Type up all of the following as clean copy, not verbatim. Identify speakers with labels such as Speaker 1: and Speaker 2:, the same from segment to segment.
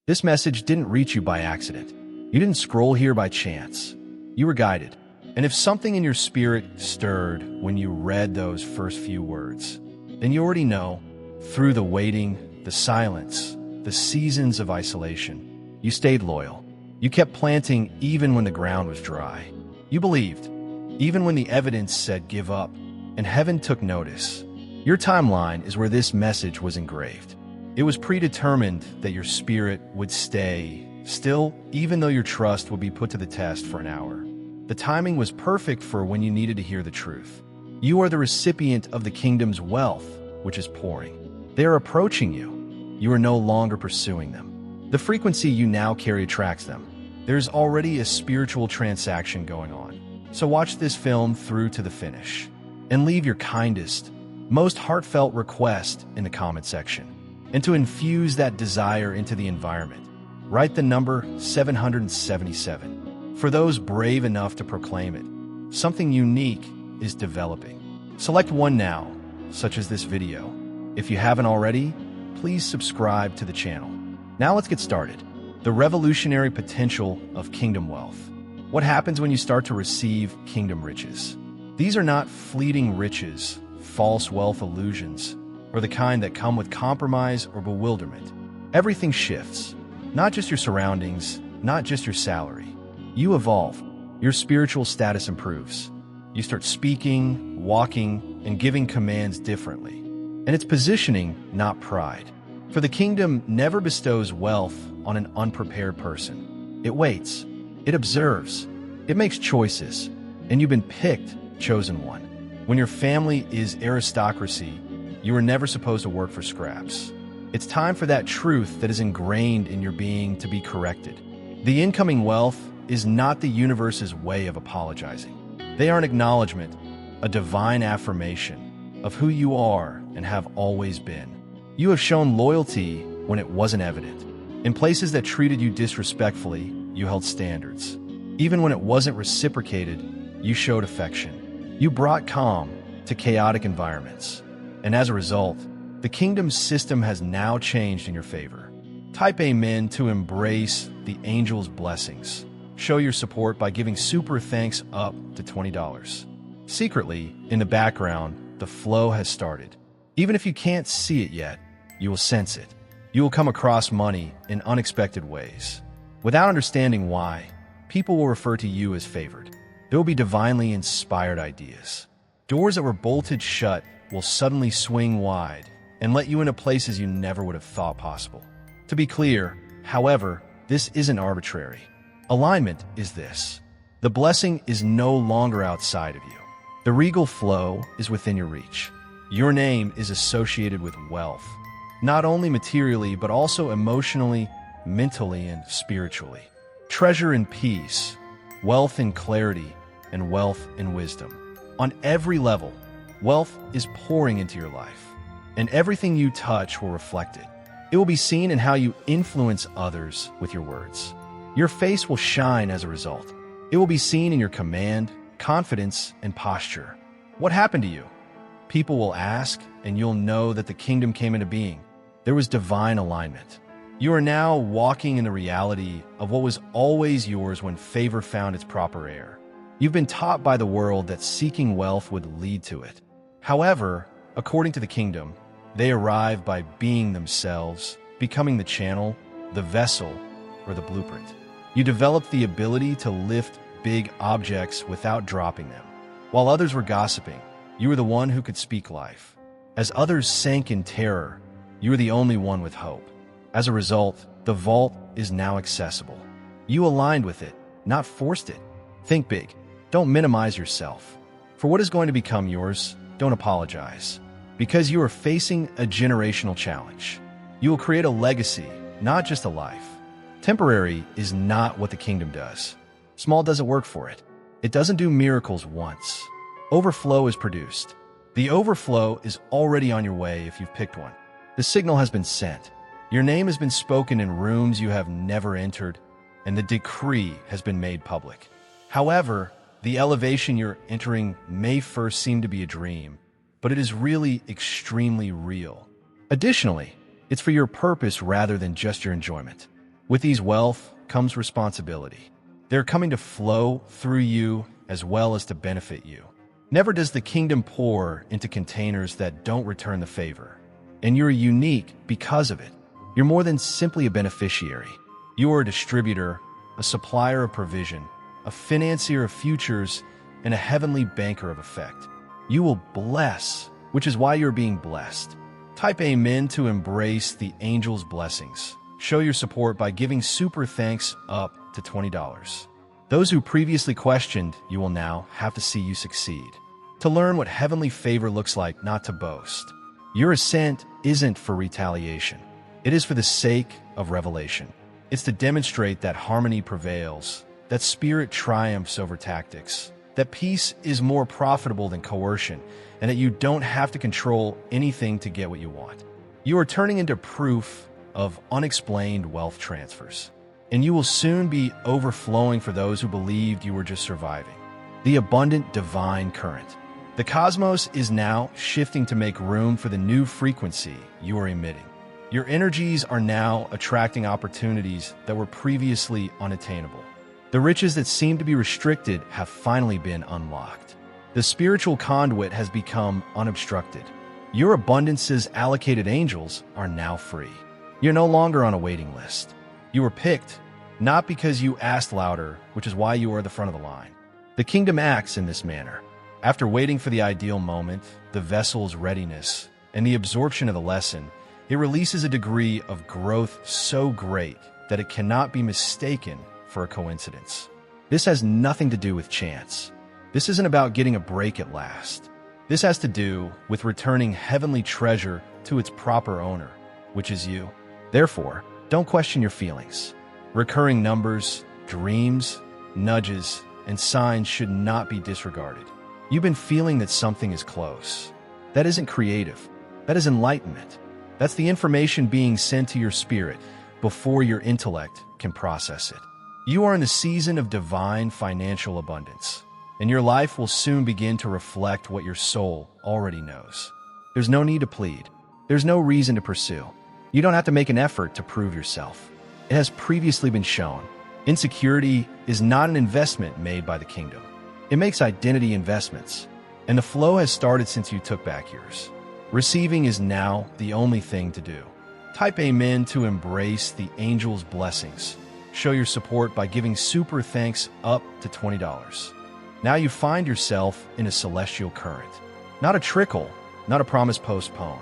Speaker 1: This message didn't reach you by accident. You didn't scroll here by chance. You were guided. And if something in your spirit stirred when you read those first few words, then you already know, through the waiting, the silence, the seasons of isolation, you stayed loyal. You kept planting even when the ground was dry. You believed, even when the evidence said give up, and heaven took notice. Your timeline is where this message was engraved. It was predetermined that your spirit would stay still, even though your trust would be put to the test for an hour. The timing was perfect for when you needed to hear the truth. You are the recipient of the kingdom's wealth, which is pouring. They are approaching you. You are no longer pursuing them. The frequency you now carry attracts them. There's already a spiritual transaction going on. So watch this film through to the finish and leave your kindest, most heartfelt request in the comment section. And to infuse that desire into the environment, write the number 777. For those brave enough to proclaim it, something unique is developing. Select one now, such as this video. If you haven't already, please subscribe to the channel. Now let's get started. The revolutionary potential of kingdom wealth. What happens when you start to receive kingdom riches? These are not fleeting riches, false wealth illusions, or the kind that come with compromise or bewilderment. Everything shifts. Not just your surroundings, not just your salary. You evolve. Your spiritual status improves. You start speaking, walking, and giving commands differently. And it's positioning, not pride. For the kingdom never bestows wealth on an unprepared person. It waits. It observes. It makes choices. And you've been picked, chosen one. When your family is aristocracy, you were never supposed to work for scraps. It's time for that truth that is ingrained in your being to be corrected. The incoming wealth is not the universe's way of apologizing. They are an acknowledgement, a divine affirmation of who you are and have always been. You have shown loyalty when it wasn't evident. In places that treated you disrespectfully, you held standards. Even when it wasn't reciprocated, you showed affection. You brought calm to chaotic environments. And as a result, the kingdom's system has now changed in your favor. Type amen to embrace the angel's blessings. Show your support by giving super thanks up to $20. Secretly, in the background, the flow has started. Even if you can't see it yet, you will sense it. You will come across money in unexpected ways. Without understanding why, people will refer to you as favored. There will be divinely inspired ideas. Doors that were bolted shut will suddenly swing wide and let you into places you never would have thought possible. To be clear, however, this isn't arbitrary. Alignment is this. The blessing is no longer outside of you. The regal flow is within your reach. Your name is associated with wealth, not only materially, but also emotionally, mentally, and spiritually. Treasure and peace, wealth and clarity, and wealth and wisdom. On every level, wealth is pouring into your life, and everything you touch will reflect it. It will be seen in how you influence others with your words. Your face will shine as a result. It will be seen in your command, confidence, and posture. What happened to you? People will ask, and you'll know that the kingdom came into being. There was divine alignment. You are now walking in the reality of what was always yours when favor found its proper heir. You've been taught by the world that seeking wealth would lead to it. However, according to the kingdom, they arrive by being themselves, becoming the channel, the vessel, or the blueprint. You developed the ability to lift big objects without dropping them. While others were gossiping, you were the one who could speak life. As others sank in terror, you were the only one with hope. As a result, the vault is now accessible. You aligned with it, not forced it. Think big. Don't minimize yourself. For what is going to become yours, don't apologize. Because you are facing a generational challenge. You will create a legacy, not just a life. Temporary is not what the kingdom does. Small doesn't work for it. It doesn't do miracles once. Overflow is produced. The overflow is already on your way if you've picked one. The signal has been sent. Your name has been spoken in rooms you have never entered, and the decree has been made public. However, the elevation you're entering may first seem to be a dream, but it is really extremely real. Additionally, it's for your purpose rather than just your enjoyment. With these wealth comes responsibility. They're coming to flow through you as well as to benefit you. Never does the kingdom pour into containers that don't return the favor. And you're unique because of it. You're more than simply a beneficiary. You are a distributor, a supplier of provision, a financier of futures, and a heavenly banker of effect. You will bless, which is why you're being blessed. Type Amen to embrace the angel's blessings. Show your support by giving super thanks up to $20. Those who previously questioned you will now have to see you succeed. To learn what heavenly favor looks like, not to boast. Your ascent isn't for retaliation. It is for the sake of revelation. It's to demonstrate that harmony prevails, that spirit triumphs over tactics, that peace is more profitable than coercion, and that you don't have to control anything to get what you want. You are turning into proof of unexplained wealth transfers, and you will soon be overflowing for those who believed you were just surviving. The abundant divine current. The cosmos is now shifting to make room for the new frequency you are emitting. Your energies are now attracting opportunities that were previously unattainable. The riches that seemed to be restricted have finally been unlocked. The spiritual conduit has become unobstructed. Your abundance's allocated angels are now free. You're no longer on a waiting list. You were picked, not because you asked louder, which is why you are the front of the line. The kingdom acts in this manner. After waiting for the ideal moment, the vessel's readiness, and the absorption of the lesson, it releases a degree of growth so great that it cannot be mistaken for a coincidence. This has nothing to do with chance. This isn't about getting a break at last. This has to do with returning heavenly treasure to its proper owner, which is you. Therefore, don't question your feelings. Recurring numbers, dreams, nudges, and signs should not be disregarded. You've been feeling that something is close. That isn't creative. That is enlightenment. That's the information being sent to your spirit before your intellect can process it. You are in the season of divine financial abundance, and your life will soon begin to reflect what your soul already knows. There's no need to plead. There's no reason to pursue. You don't have to make an effort to prove yourself. It has previously been shown. Insecurity is not an investment made by the kingdom. It makes identity investments, and the flow has started since you took back yours. Receiving is now the only thing to do. Type Amen to embrace the angel's blessings. Show your support by giving super thanks up to $20. Now you find yourself in a celestial current. Not a trickle, not a promise postponed.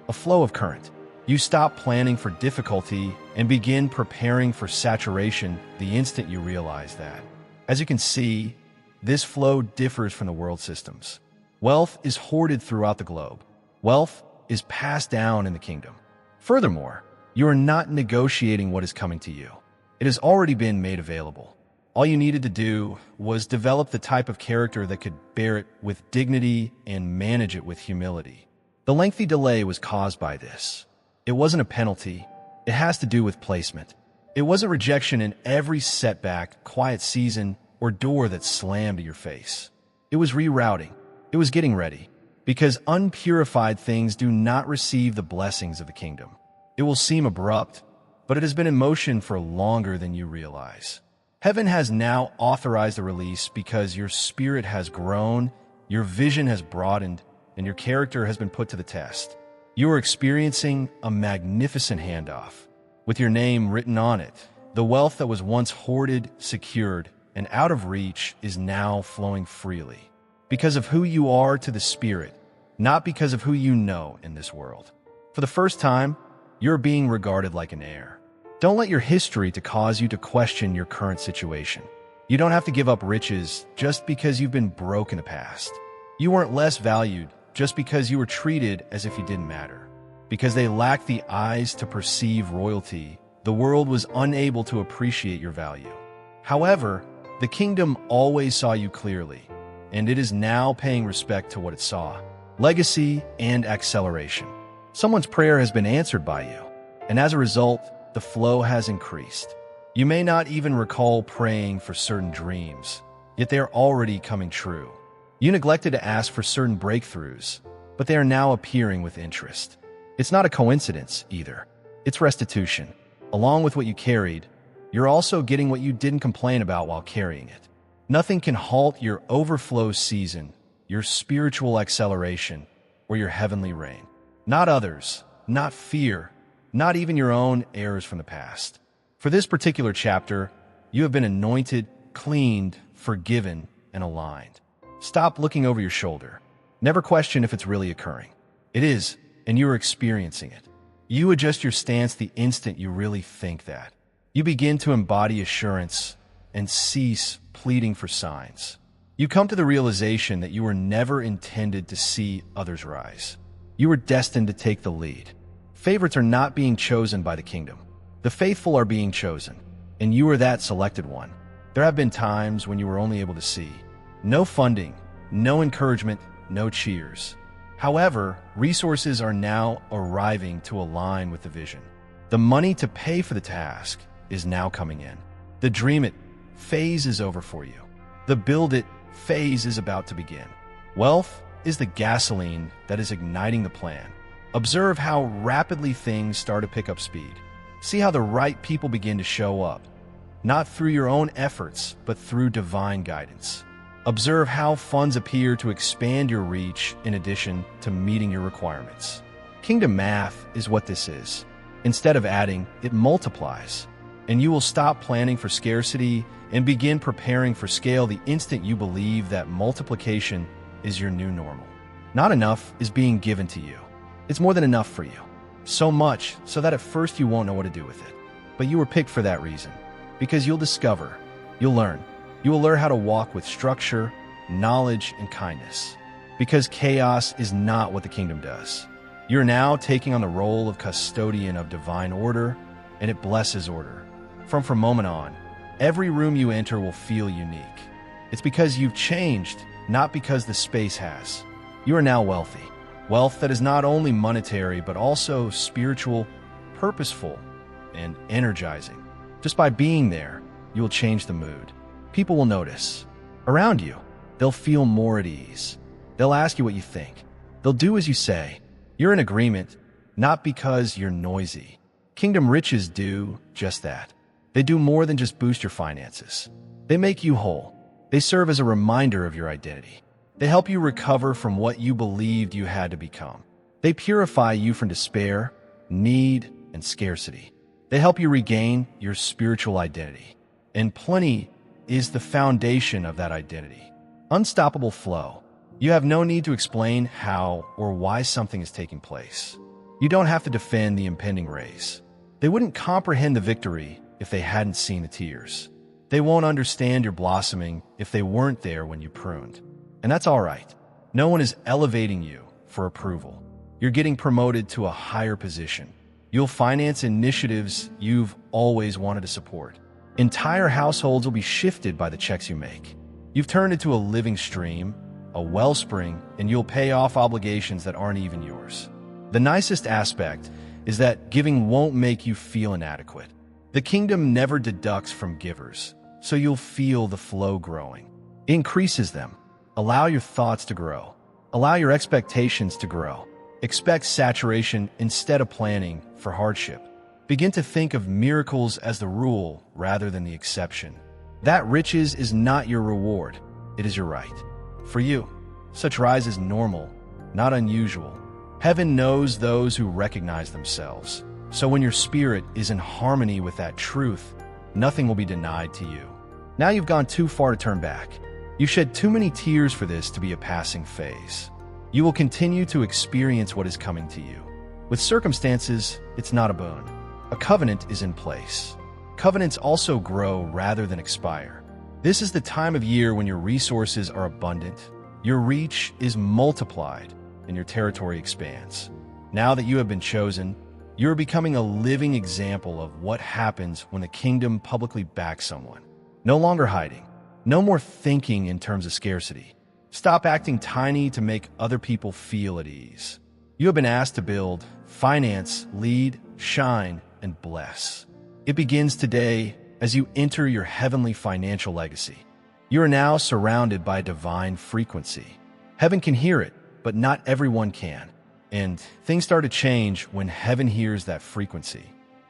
Speaker 1: A flow of current. You stop planning for difficulty and begin preparing for saturation the instant you realize that. As you can see, this flow differs from the world systems. Wealth is hoarded throughout the globe. Wealth is passed down in the kingdom. Furthermore, you are not negotiating what is coming to you. It has already been made available. All you needed to do was develop the type of character that could bear it with dignity and manage it with humility. The lengthy delay was caused by this. It wasn't a penalty. It has to do with placement. It wasn't rejection in every setback, quiet season, or door that slammed to your face. It was rerouting. It was getting ready. Because unpurified things do not receive the blessings of the kingdom. It will seem abrupt, but it has been in motion for longer than you realize. Heaven has now authorized the release because your spirit has grown, your vision has broadened, and your character has been put to the test. You are experiencing a magnificent handoff. With your name written on it, the wealth that was once hoarded, secured, and out of reach is now flowing freely. Because of who you are to the Spirit, not because of who you know in this world. For the first time, you're being regarded like an heir. Don't let your history to cause you to question your current situation. You don't have to give up riches just because you've been broke in the past. You weren't less valued just because you were treated as if you didn't matter. Because they lacked the eyes to perceive royalty, the world was unable to appreciate your value. However, the kingdom always saw you clearly, and it is now paying respect to what it saw. Legacy and acceleration. Someone's prayer has been answered by you, and as a result, the flow has increased. You may not even recall praying for certain dreams, yet they are already coming true. You neglected to ask for certain breakthroughs, but they are now appearing with interest. It's not a coincidence, either. It's restitution. Along with what you carried, you're also getting what you didn't complain about while carrying it. Nothing can halt your overflow season, your spiritual acceleration, or your heavenly reign. Not others, not fear, not even your own errors from the past. For this particular chapter, you have been anointed, cleaned, forgiven, and aligned. Stop looking over your shoulder. Never question if it's really occurring. It is, and you are experiencing it. You adjust your stance the instant you really think that. You begin to embody assurance and cease pleading for signs. You come to the realization that you were never intended to see others rise. You were destined to take the lead. Favorites are not being chosen by the kingdom. The faithful are being chosen, and you are that selected one. There have been times when you were only able to see. No funding, no encouragement, no cheers. However, resources are now arriving to align with the vision. The money to pay for the task is now coming in. The dream it phase is over for you. The build it phase is about to begin. Wealth is the gasoline that is igniting the plan. Observe how rapidly things start to pick up speed. See how the right people begin to show up, not through your own efforts, but through divine guidance. Observe how funds appear to expand your reach in addition to meeting your requirements. Kingdom math is what this is. Instead of adding, it multiplies. And you will stop planning for scarcity and begin preparing for scale the instant you believe that multiplication is your new normal. Not enough is being given to you. It's more than enough for you. So much so that at first you won't know what to do with it. But you were picked for that reason. Because you'll discover, you'll learn. You will learn how to walk with structure, knowledge, and kindness. Because chaos is not what the kingdom does. You're now taking on the role of custodian of divine order, and it blesses order. From moment on, every room you enter will feel unique. It's because you've changed, not because the space has. You are now wealthy. Wealth that is not only monetary, but also spiritual, purposeful, and energizing. Just by being there, you will change the mood. People will notice. Around you, they'll feel more at ease. They'll ask you what you think. They'll do as you say. You're in agreement, not because you're noisy. Kingdom riches do just that. They do more than just boost your finances. They make you whole. They serve as a reminder of your identity. They help you recover from what you believed you had to become. They purify you from despair, need, and scarcity. They help you regain your spiritual identity. And plenty is the foundation of that identity. Unstoppable flow. You have no need to explain how or why something is taking place. You don't have to defend the impending race. They wouldn't comprehend the victory if they hadn't seen the tears. They won't understand your blossoming if they weren't there when you pruned. And that's all right. No one is elevating you for approval. You're getting promoted to a higher position. You'll finance initiatives you've always wanted to support. Entire households will be shifted by the checks you make. You've turned into a living stream, a wellspring, and you'll pay off obligations that aren't even yours. The nicest aspect is that giving won't make you feel inadequate. The kingdom never deducts from givers, so you'll feel the flow growing. It increases them. Allow your thoughts to grow. Allow your expectations to grow. Expect saturation instead of planning for hardship. Begin to think of miracles as the rule rather than the exception. That riches is not your reward. It is your right. For you, such rise is normal, not unusual. Heaven knows those who recognize themselves. So when your spirit is in harmony with that truth, nothing will be denied to you. Now you've gone too far to turn back. You've shed too many tears for this to be a passing phase. You will continue to experience what is coming to you. With circumstances, it's not a boon. A covenant is in place. Covenants also grow rather than expire. This is the time of year when your resources are abundant, your reach is multiplied, and your territory expands. Now that you have been chosen, you are becoming a living example of what happens when the kingdom publicly backs someone. No longer hiding. No more thinking in terms of scarcity. Stop acting tiny to make other people feel at ease. You have been asked to build, finance, lead, shine, and bless. It begins today as you enter your heavenly financial legacy. You are now surrounded by divine frequency. Heaven can hear it, but not everyone can. And things start to change when heaven hears that frequency.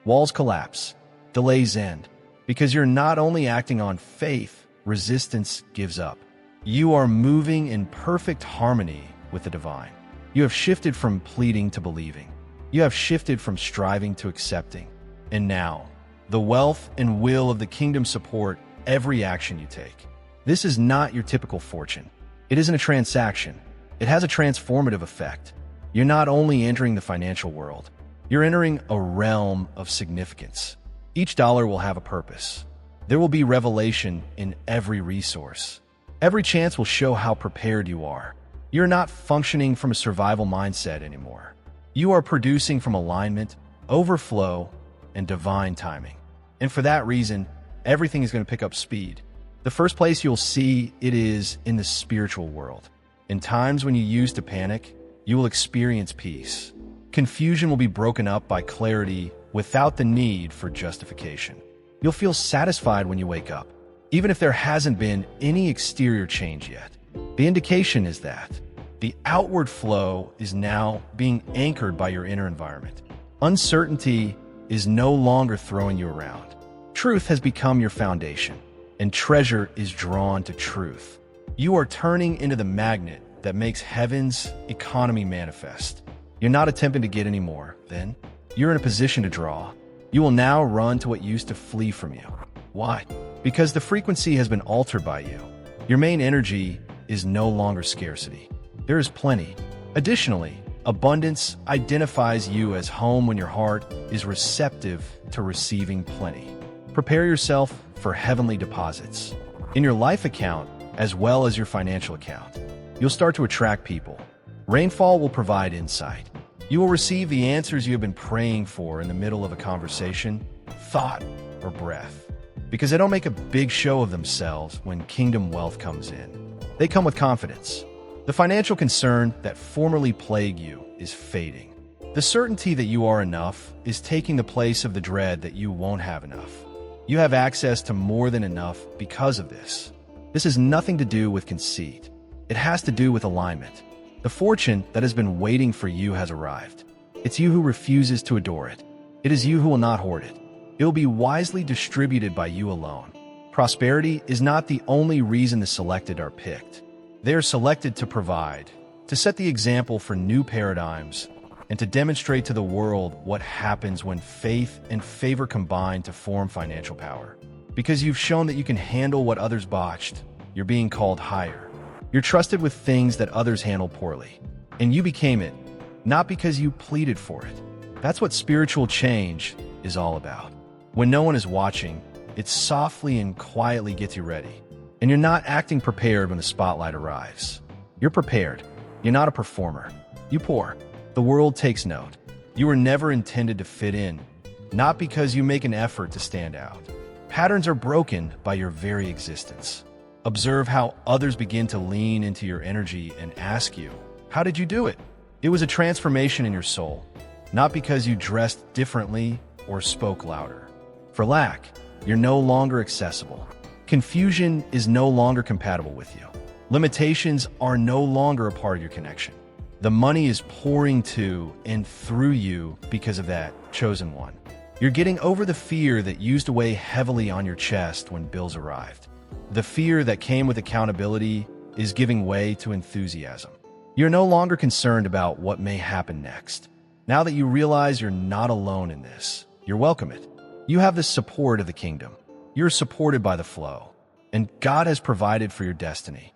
Speaker 1: Walls collapse, delays end, Because you're not only acting on faith, resistance gives up. You are moving in perfect harmony with the divine. You have shifted from pleading to believing. You have shifted from striving to accepting. And now, the wealth and will of the kingdom support every action you take. This is not your typical fortune. It isn't a transaction. It has a transformative effect. You're not only entering the financial world, you're entering a realm of significance. Each dollar will have a purpose. There will be revelation in every resource. Every chance will show how prepared you are. You're not functioning from a survival mindset anymore. You are producing from alignment, overflow, and divine timing. And for that reason, everything is going to pick up speed. The first place you'll see it is in the spiritual world. In times when you used to panic, you will experience peace. Confusion will be broken up by clarity without the need for justification. You'll feel satisfied when you wake up, even if there hasn't been any exterior change yet. The indication is that the outward flow is now being anchored by your inner environment. Uncertainty is no longer throwing you around. Truth has become your foundation, and treasure is drawn to truth. You are turning into the magnet that makes heaven's economy manifest. You're not attempting to get any more, then. You're in a position to draw. You will now run to what used to flee from you. Why? Because the frequency has been altered by you. Your main energy is no longer scarcity. There is plenty. Additionally, abundance identifies you as home when your heart is receptive to receiving plenty. Prepare yourself for heavenly deposits. In your life account, as well as your financial account, you'll start to attract people. Rainfall will provide insight. You will receive the answers you have been praying for in the middle of a conversation, thought, or breath. Because they don't make a big show of themselves when kingdom wealth comes in. They come with confidence. The financial concern that formerly plagued you is fading. The certainty that you are enough is taking the place of the dread that you won't have enough. You have access to more than enough because of this. This has nothing to do with conceit. It has to do with alignment. The fortune that has been waiting for you has arrived. It's you who refuses to adore it. It is you who will not hoard it. It will be wisely distributed by you alone. Prosperity is not the only reason the selected are picked. They are selected to provide, to set the example for new paradigms, and to demonstrate to the world what happens when faith and favor combine to form financial power. Because you've shown that you can handle what others botched, you're being called higher. You're trusted with things that others handle poorly. And you became it, not because you pleaded for it. That's what spiritual change is all about. When no one is watching, it softly and quietly gets you ready. And you're not acting prepared when the spotlight arrives. You're prepared. You're not a performer. You pour. The world takes note. You were never intended to fit in, not because you make an effort to stand out. Patterns are broken by your very existence. Observe how others begin to lean into your energy and ask you, how did you do it? It was a transformation in your soul, not because you dressed differently or spoke louder. For lack, you're no longer accessible. Confusion is no longer compatible with you. Limitations are no longer a part of your connection. The money is pouring to and through you because of that chosen one. You're getting over the fear that used to weigh heavily on your chest when bills arrived. The fear that came with accountability is giving way to enthusiasm. You're no longer concerned about what may happen next. Now that you realize you're not alone in this, you're welcome it. You have the support of the kingdom. You're supported by the flow, and God has provided for your destiny.